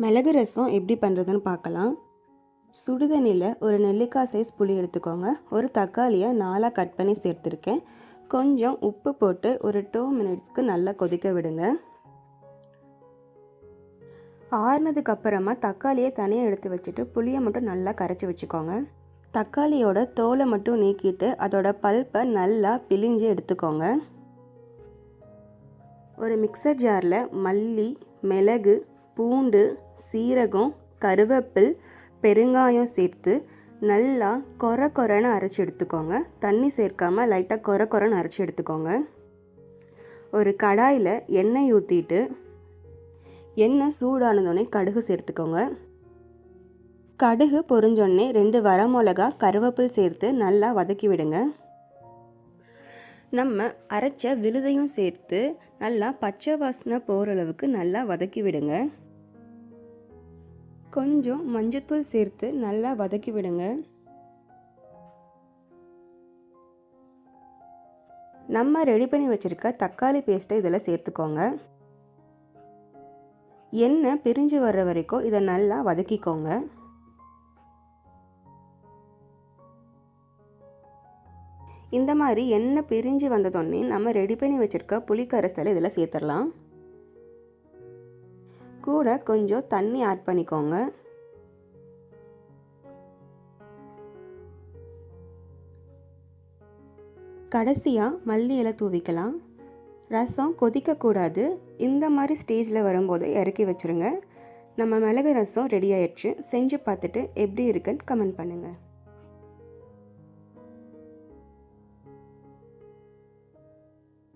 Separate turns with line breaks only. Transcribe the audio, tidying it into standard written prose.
மிளகு ரசம் எப்படி பண்ணுறதுன்னு பார்க்கலாம். சுடுதண்ணியில் ஒரு நெல்லிக்காய் சைஸ் புளி எடுத்துக்கோங்க. ஒரு தக்காளியை 4ஆக கட் பண்ணி சேர்த்துருக்கேன். கொஞ்சம் உப்பு போட்டு ஒரு 2 மினிட்ஸ்க்கு நல்லா கொதிக்க விடுங்க. ஆறுனதுக்கு அப்புறமா தக்காளியை தனியாக எடுத்து வச்சுட்டு புளியை மட்டும் நல்லா கரைச்சி வச்சுக்கோங்க. தக்காளியோட தோலை மட்டும் நீக்கிட்டு அதோட பல்ப்பை நல்லா பிழிஞ்சு எடுத்துக்கோங்க. ஒரு மிக்சர் ஜாரில் மல்லி, மிளகு, பூண்டு, சீரகம், கருவேப்பில், பெருங்காயம் சேர்த்து நல்லா கொரன்னு அரைச்சி எடுத்துக்கோங்க. தண்ணி சேர்க்காம லைட்டாக கொரன்னு அரைச்சி எடுத்துக்கோங்க. ஒரு கடாயில் எண்ணெய் ஊற்றிட்டு எண்ணெய் சூடானதோடனே கடுகு சேர்த்துக்கோங்க. கடுகு பொரிஞ்சோடனே 2 வரமிளகா, கருவேப்பில் சேர்த்து நல்லா வதக்கி விடுங்க. நம்ம அரைச்ச விழுதையும் சேர்த்து நல்லா பச்சை வாசனை போகிற அளவுக்கு நல்லா வதக்கி விடுங்க. கொஞ்சம் மஞ்சத்தூள் சேர்த்து நல்லா வதக்கி விடுங்க. நம்ம ரெடி பண்ணி வச்சுருக்க தக்காளி பேஸ்ட்டை இதில் சேர்த்துக்கோங்க. எண்ணெய் பிரிஞ்சு வர்ற வரைக்கும் இதை நல்லா வதக்கிக்கோங்க. இந்த மாதிரி எண்ணெய் பிரிஞ்சு வந்ததோடனே நம்ம ரெடி பண்ணி வச்சுருக்க புளி கரைசலை இதில் சேர்த்துடலாம். கூட கொஞ்சம் தண்ணி ஆட் பண்ணிக்கோங்க. கடைசியாக மல்லி இலை தூவிக்கலாம். ரசம் கொதிக்கக்கூடாது. இந்த மாதிரி ஸ்டேஜில் வரும்போது இறக்கி வச்சுருங்க. நம்ம மிளகு ரசம் ரெடி ஆயிடுச்சு. செஞ்சு பார்த்துட்டு எப்படி இருக்குன்னு கமெண்ட் பண்ணுங்கள்.